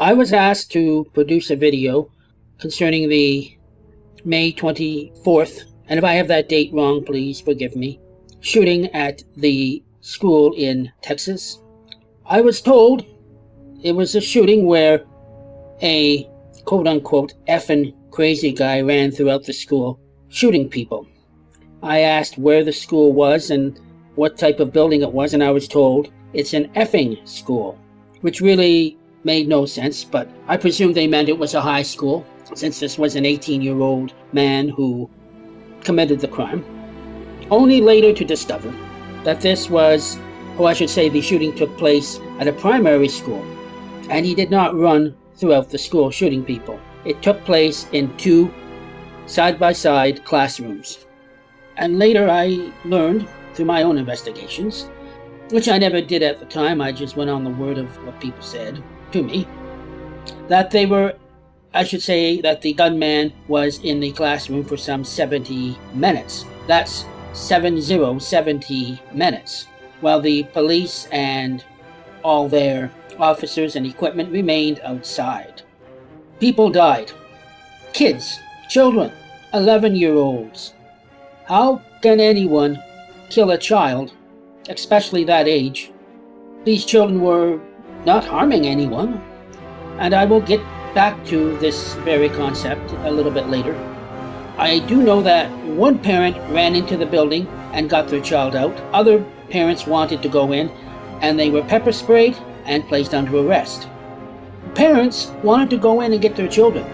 I was asked to produce a video concerning the May 24th, and if I have that date wrong, please forgive me, shooting at the school in Texas. I was told it was a shooting where a quote-unquote effing crazy guy ran throughout the school shooting people. I asked where the school was and what type of building it was, and I was told it's an effing school, which really made no sense, but I presume they meant it was a high school, since this was an 18-year-old man who committed the crime. Only later to discover that this was, or I should say the shooting took place at a primary school, and he did not run throughout the school shooting people. It took place in 2 side-by-side classrooms. And later I learned, through my own investigations, which I never did at the time, I just went on the word of what people said to me, that they were, I should say, that the gunman was in the classroom for some 70 minutes. That's 70 minutes, while the police and all their officers and equipment remained outside. People died. Kids, children, 11-year-olds. How can anyone kill a child, especially that age? These children were not harming anyone, and I will get back to this very concept a little bit later. I do know that one parent ran into the building and got their child out. Other parents wanted to go in, and they were pepper sprayed and placed under arrest. Parents wanted to go in and get their children.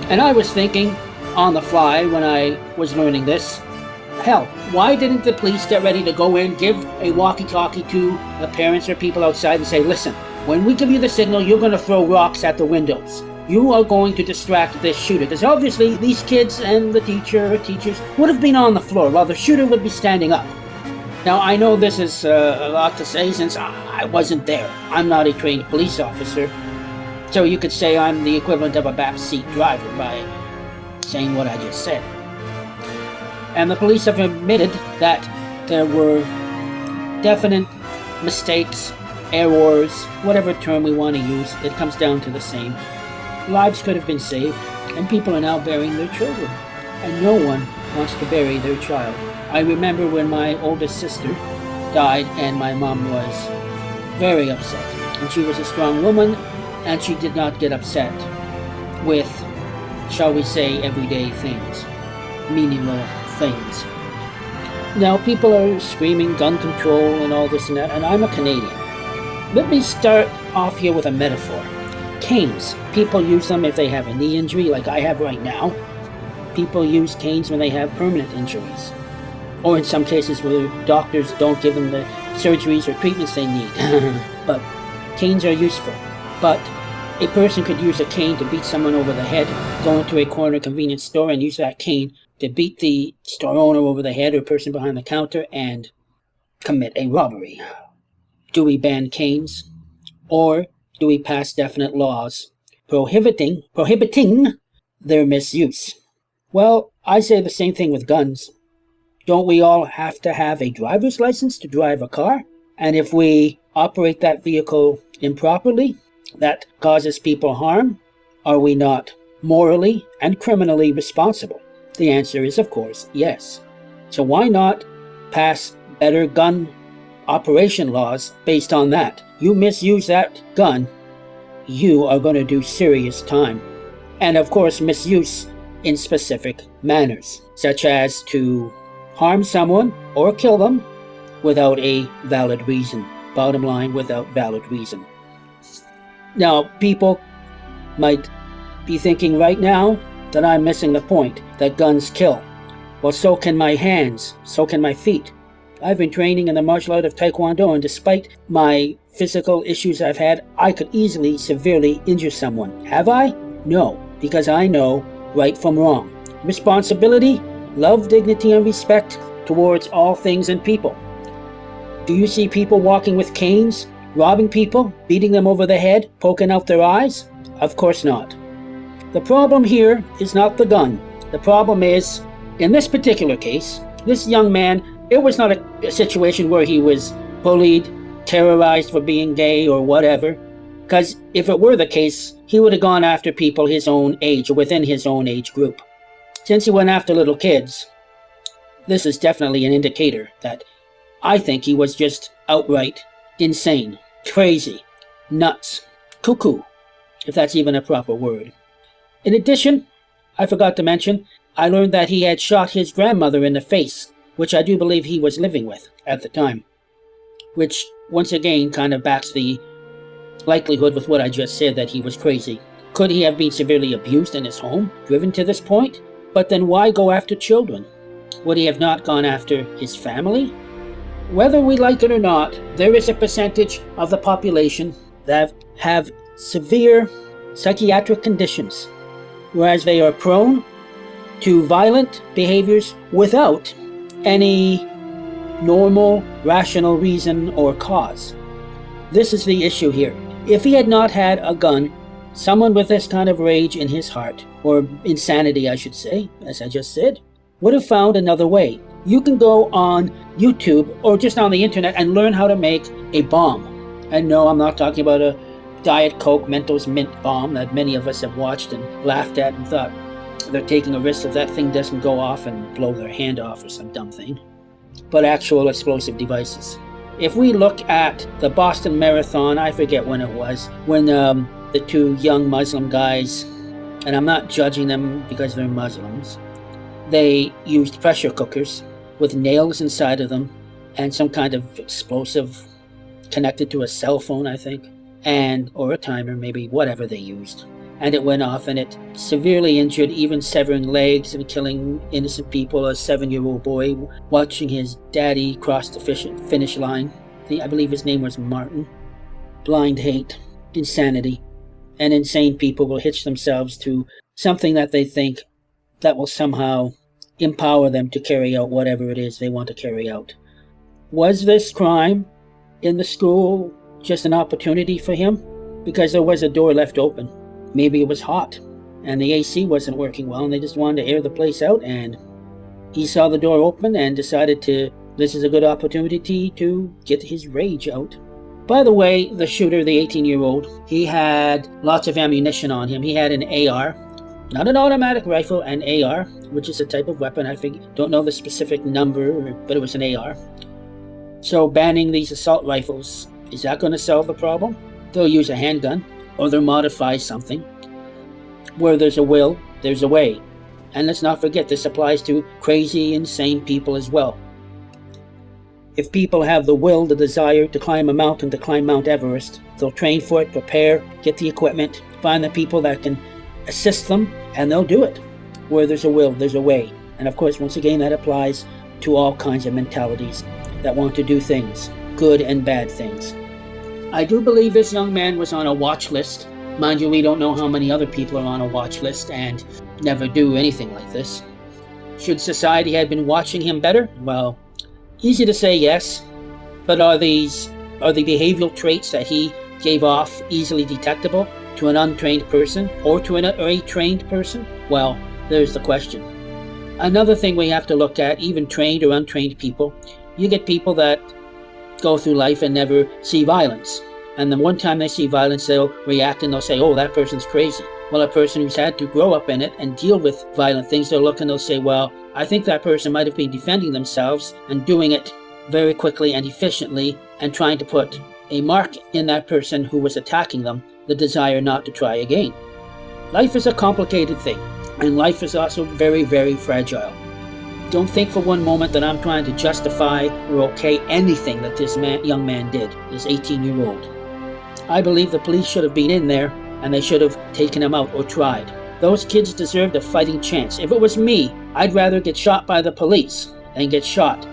And I was thinking on the fly when I was learning this, hell, why didn't the police get ready to go in, give a walkie-talkie to the parents or people outside and say, listen, when we give you the signal, you're going to throw rocks at the windows. You are going to distract this shooter. Because obviously these kids and the teacher or teachers would have been on the floor while the shooter would be standing up. Now, I know this is a lot to say since I wasn't there. I'm not a trained police officer. So you could say I'm the equivalent of a backseat driver by saying what I just said. And the police have admitted that there were definite mistakes, errors, whatever term we want to use, it comes down to the same. Lives could have been saved, and people are now burying their children. And no one wants to bury their child. I remember when my oldest sister died, and my mom was very upset. And she was a strong woman, and she did not get upset with, shall we say, everyday things, meaningless things. Now, people are screaming gun control and all this and that, and I'm a Canadian. Let me start off here with a metaphor. Canes. People use them if they have a knee injury, like I have right now. People use canes when they have permanent injuries. Or in some cases where doctors don't give them the surgeries or treatments they need. But canes are useful. But a person could use a cane to beat someone over the head, go into a corner convenience store and use that cane to beat the store owner over the head or person behind the counter and commit a robbery. Do we ban canes? Or do we pass definite laws prohibiting their misuse? Well, I say the same thing with guns. Don't we all have to have a driver's license to drive a car? And if we operate that vehicle improperly, that causes people harm, are we not morally and criminally responsible? The answer is, of course, yes. So why not pass better gun operation laws based on that? You misuse that gun, you are going to do serious time. And of course, misuse in specific manners, such as to harm someone or kill them without a valid reason. Bottom line, without valid reason. Now, people might be thinking right now that I'm missing the point, that guns kill. Well, so can my hands, so can my feet. I've been training in the martial art of Taekwondo, and despite my physical issues I've had, I could easily, severely injure someone. Have I? No, because I know right from wrong. Responsibility, love, dignity, and respect towards all things and people. Do you see people walking with canes, robbing people, beating them over the head, poking out their eyes? Of course not. The problem here is not the gun. The problem is, in this particular case, this young man, it was not a situation where he was bullied, terrorized for being gay or whatever, Because if it were the case, he would have gone after people his own age or within his own age group. Since he went after little kids, this is definitely an indicator that I think he was just outright insane, crazy, nuts, cuckoo, if that's even a proper word. In addition, I forgot to mention, I learned that he had shot his grandmother in the face, which I do believe he was living with at the time, which once again kind of backs the likelihood with what I just said that he was crazy. Could he have been severely abused in his home, driven to this point? But then why go after children? Would he have not gone after his family? Whether we like it or not, there is a percentage of the population that have severe psychiatric conditions, whereas they are prone to violent behaviors without any normal, rational reason or cause. This is the issue here. If he had not had a gun, someone with this kind of rage in his heart, or insanity I should say, as I just said, would have found another way. You can go on YouTube or just on the internet and learn how to make a bomb. And no, I'm not talking about a Diet Coke Mentos Mint bomb that many of us have watched and laughed at and thought they're taking a risk if that thing doesn't go off and blow their hand off or some dumb thing. But actual explosive devices. If we look at the Boston Marathon, I forget when it was, when the two young Muslim guys, and I'm not judging them because they're Muslims, they used pressure cookers with nails inside of them and some kind of explosive connected to a cell phone, I think, or a timer, maybe, whatever they used. And it went off and it severely injured, even severing legs and killing innocent people. A 7-year-old boy watching his daddy cross the finish line. I believe his name was Martin. Blind hate, insanity, and insane people will hitch themselves to something that they think that will somehow empower them to carry out whatever it is they want to carry out. Was this crime in the school just an opportunity for him? Because there was a door left open. Maybe it was hot and the AC wasn't working well and they just wanted to air the place out, and he saw the door open and decided this is a good opportunity to get his rage out. By the way, the shooter, the 18-year-old, he had lots of ammunition on him. He had an AR, not an automatic rifle, an AR, which is a type of weapon. I don't know the specific number, but it was an AR. So banning these assault rifles, is that going to solve the problem? They'll use a handgun, or they'll modify something. Where there's a will, there's a way. And let's not forget, this applies to crazy, insane people as well. If people have the will, the desire to climb a mountain, to climb Mount Everest, they'll train for it, prepare, get the equipment, find the people that can assist them, and they'll do it. Where there's a will, there's a way. And of course, once again, that applies to all kinds of mentalities that want to do things, good and bad things. I do believe this young man was on a watch list. Mind you, we don't know how many other people are on a watch list and never do anything like this. Should society have been watching him better? Well, easy to say yes, but are the behavioral traits that he gave off easily detectable to an untrained person or to a trained person? Well, there's the question. Another thing we have to look at, even trained or untrained people, you get people that go through life and never see violence. And then one time they see violence, they'll react and they'll say, oh, that person's crazy. Well, a person who's had to grow up in it and deal with violent things, they'll look and they'll say, well, I think that person might have been defending themselves and doing it very quickly and efficiently and trying to put a mark in that person who was attacking them, the desire not to try again. Life is a complicated thing, and life is also very, very fragile. Don't think for one moment that I'm trying to justify or okay anything that this young man did, this 18-year-old. I believe the police should have been in there and they should have taken him out or tried. Those kids deserved a fighting chance. If it was me, I'd rather get shot by the police than get shot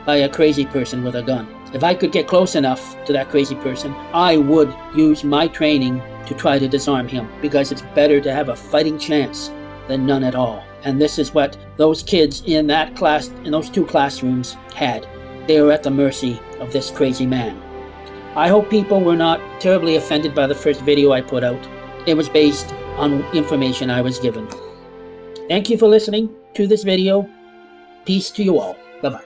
by a crazy person with a gun. If I could get close enough to that crazy person, I would use my training to try to disarm him, because it's better to have a fighting chance than none at all. And this is what those kids in that class, in those two classrooms, had. They were at the mercy of this crazy man. I hope people were not terribly offended by the first video I put out. It was based on information I was given. Thank you for listening to this video. Peace to you all. Bye-bye.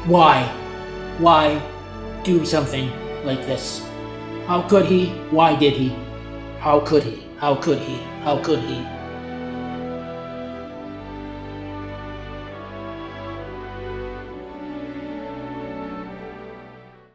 Why? Why do something like this? How could he? Why did he? How could he? How could he? How could he?